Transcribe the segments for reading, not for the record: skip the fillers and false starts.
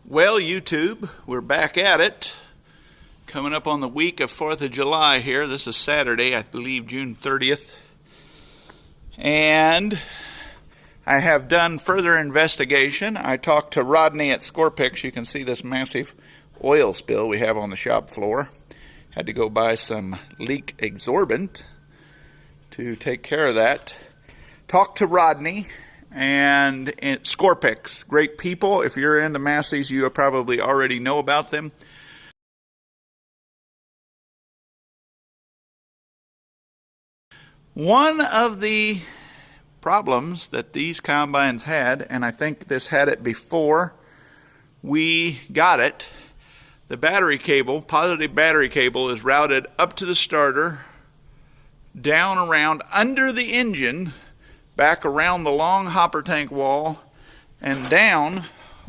Well, YouTube, we're back at it. Coming up on the week of 4th of July here. This is Saturday, I believe June 30th. And I have done further investigation. I talked to Rodney at Scorpix. You can see this massive oil spill we have on the shop floor. Had to go buy some leak absorbent to take care of that. Talked to Rodney. And Scorpix, great people. If you're into Massey's, you probably already know about them. One of the problems that these combines had, and I think this had it before we got it, the battery cable, positive battery cable, is routed up to the starter, down around under the engine, back around the long hopper tank wall, and down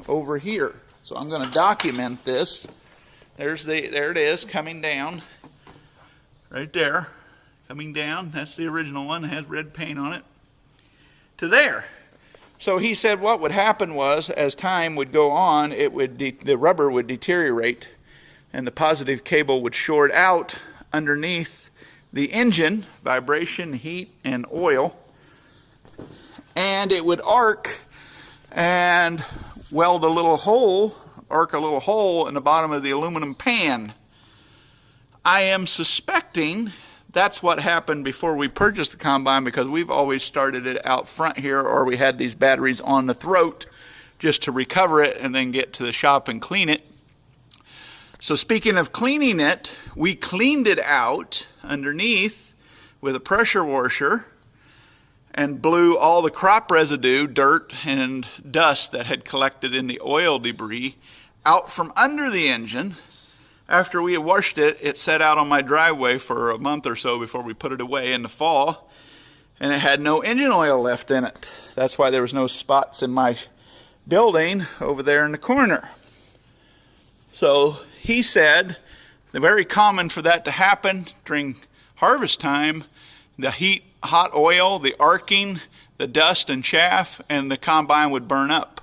over here. So I'm going to document this. There it is, coming down. Right there, coming down. That's the original one. It has red paint on it. To there. So he said what would happen was, as time would go on, the rubber would deteriorate, and the positive cable would short out underneath the engine, vibration, heat, and oil. And it would arc and weld a little hole, arc a little hole in the bottom of the aluminum pan. I am suspecting that's what happened before we purchased the combine, because we've always started it out front here, or we had these batteries on the throat just to recover it and then get to the shop and clean it. So speaking of cleaning it, we cleaned it out underneath with a pressure washer and blew all the crop residue, dirt, and dust that had collected in the oil debris out from under the engine. After we had washed it, it sat out on my driveway for a month or so before we put it away in the fall, and it had no engine oil left in it. That's why there was no spots in my building over there in the corner. So he said, it's very common for that to happen during harvest time. The heat, hot oil, the arcing, the dust and chaff, and the combine would burn up.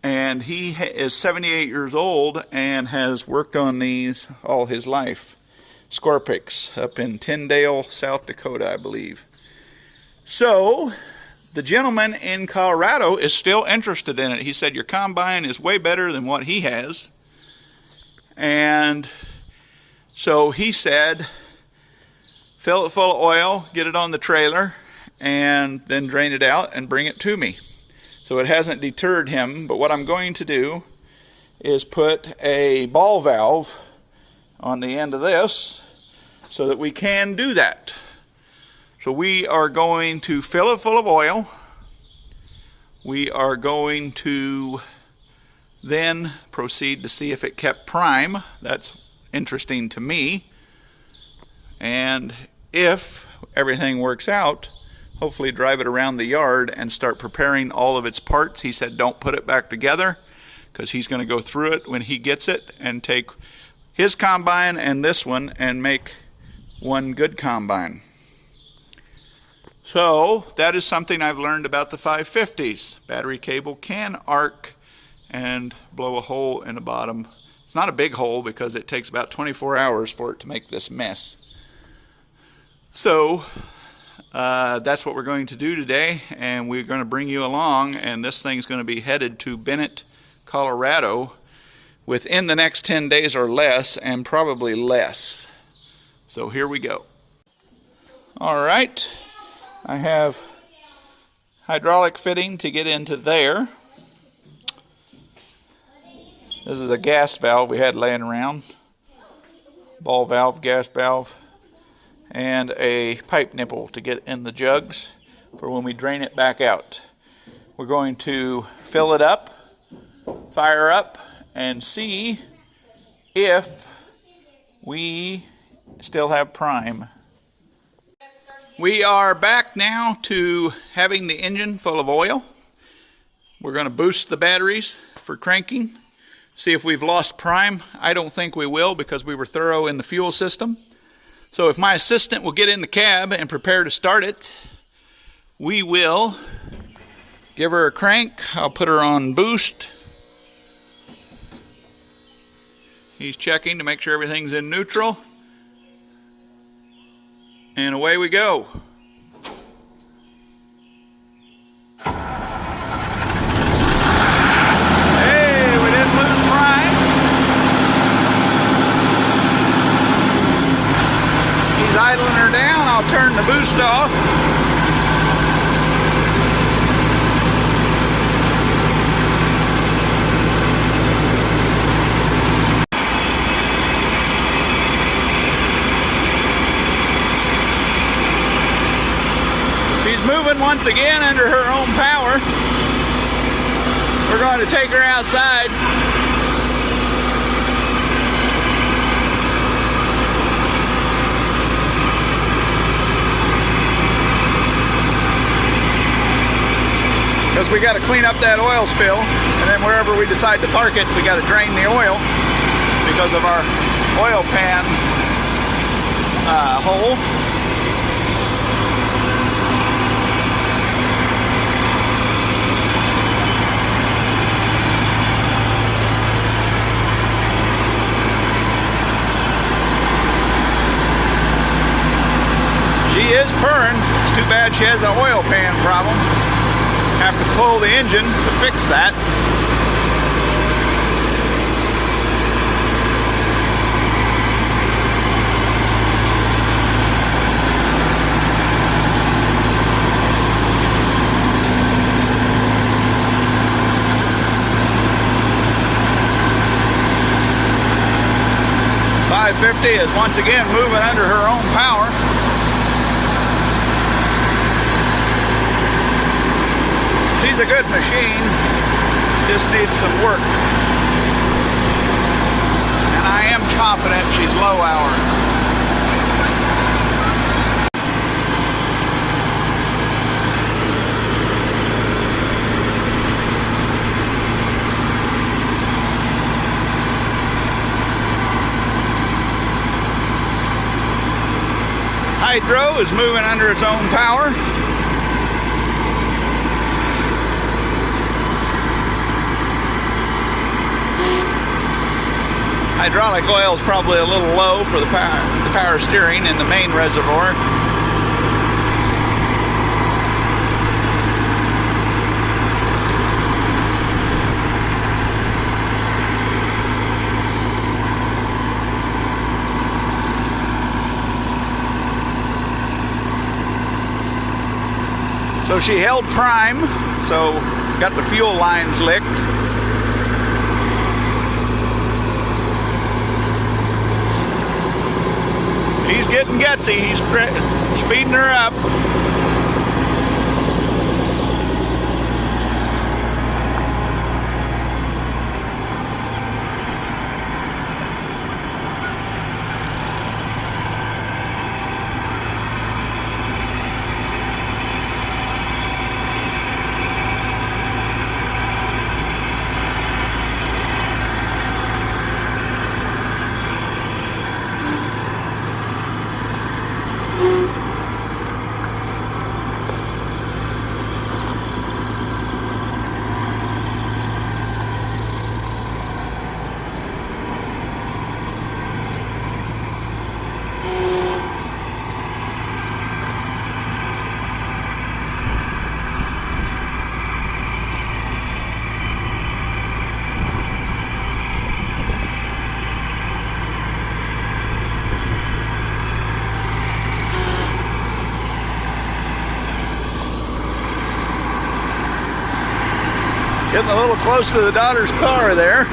And he is 78 years old and has worked on these all his life. Scorpix up in Tyndale, South Dakota, I believe. So the gentleman in Colorado is still interested in it. He said, your combine is way better than what he has. And so he said, fill it full of oil, get it on the trailer, and then drain it out and bring it to me. So it hasn't deterred him, but what I'm going to do is put a ball valve on the end of this so that we can do that. So we are going to fill it full of oil. We are going to then proceed to see if it kept prime. That's interesting to me. And if everything works out, hopefully drive it around the yard and start preparing all of its parts. He said don't put it back together, because he's going to go through it when he gets it and take his combine and this one and make one good combine. So that is something I've learned about the 550s. Battery cable can arc and blow a hole in the bottom. It's not a big hole because it takes about 24 hours for it to make this mess. So that's what we're going to do today, and we're going to bring you along, and this thing's going to be headed to Bennett, Colorado within the next 10 days or less, and probably less. So here we go. All right, I have hydraulic fitting to get into there. This is a gas valve we had laying around. Ball valve, gas valve, and a pipe nipple to get in the jugs for when we drain it back out. We're going to fill it up, fire up, and see if we still have prime. We are back now to having the engine full of oil. We're going to boost the batteries for cranking, see if we've lost prime. I don't think we will, because we were thorough in the fuel system. So if my assistant will get in the cab and prepare to start it, we will give her a crank. I'll put her on boost. He's checking to make sure everything's in neutral. And away we go. Hey, we didn't lose prime. He's idling her down. I'll turn the boost off. She's moving once again under her own power. We're going to take her outside. Because we got to clean up that oil spill, and then wherever we decide to park it, we got to drain the oil because of our oil pan hole. She is purring. It's too bad she has an oil pan problem. Have to pull the engine to fix that. .550 is once again moving under her own power. She's a good machine, just needs some work. And I am confident she's low hour. Hydro is moving under its own power. Hydraulic oil is probably a little low for the power steering in the main reservoir. So she held prime, so got the fuel lines licked. He's getting gutsy. He's speeding her up. Getting a little close to the daughter's car there.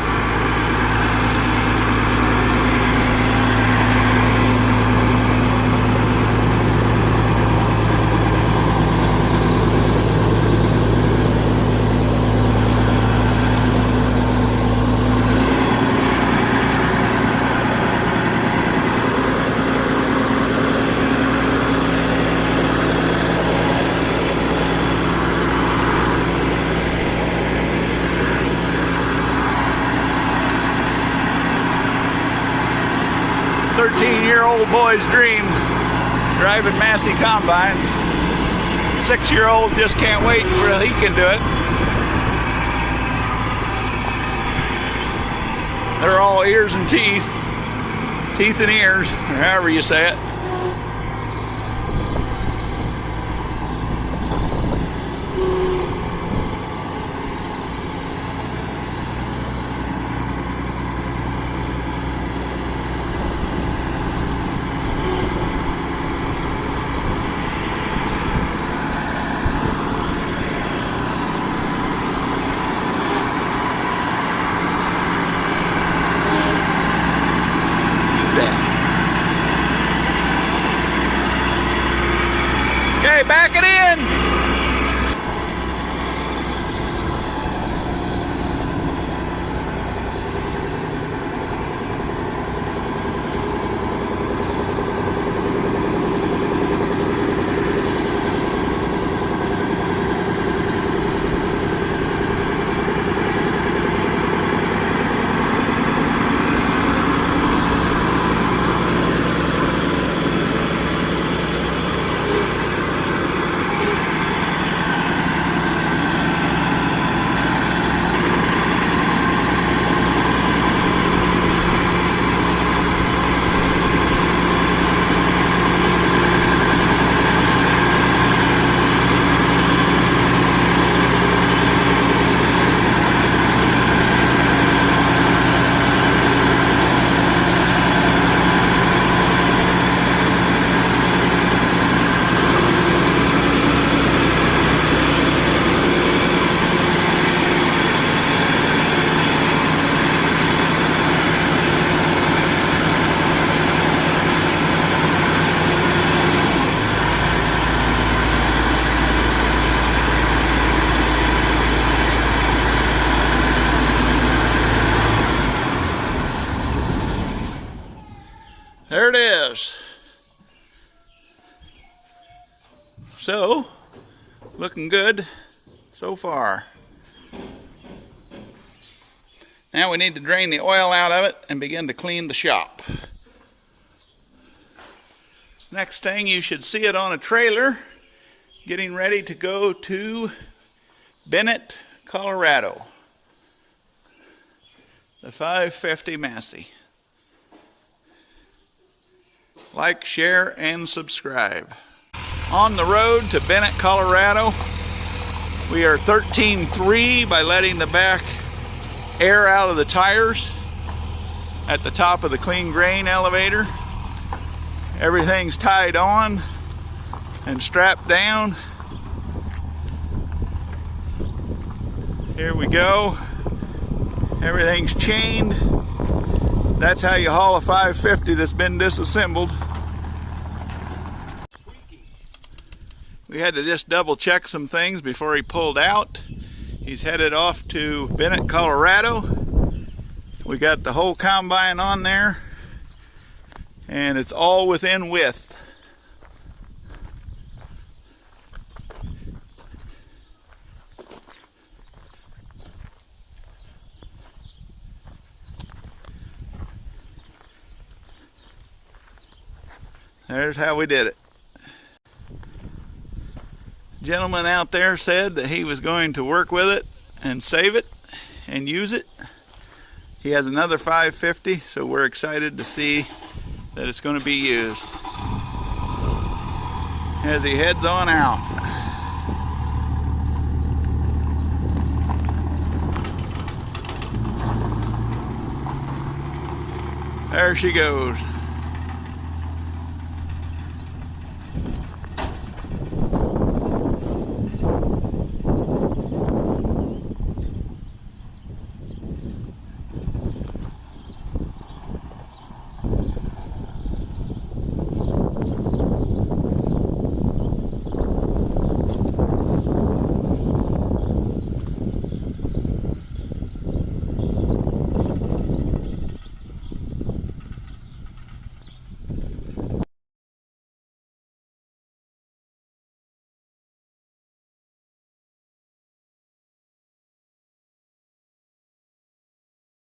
Old boy's dream, driving Massey combines. 6-year-old just can't wait until he can do it. They're all ears and teeth. Teeth and ears, or however you say it. Okay, back it in. There it is. So, looking good so far. Now we need to drain the oil out of it and begin to clean the shop. Next thing, you should see it on a trailer getting ready to go to Bennett, Colorado. The 550 Massey. Like, share, and subscribe. On the road to Bennett, Colorado, we are 13.3 by letting the back air out of the tires at the top of the clean grain elevator. Everything's tied on and strapped down. Here we go. Everything's chained. That's how you haul a 550 that's been disassembled. We had to just double check some things before he pulled out. He's headed off to Bennett, Colorado. We got the whole combine on there, and it's all within width. There's how we did it. Gentleman out there said that he was going to work with it and save it and use it. He has another 550, so we're excited to see that it's going to be used as he heads on out. There she goes.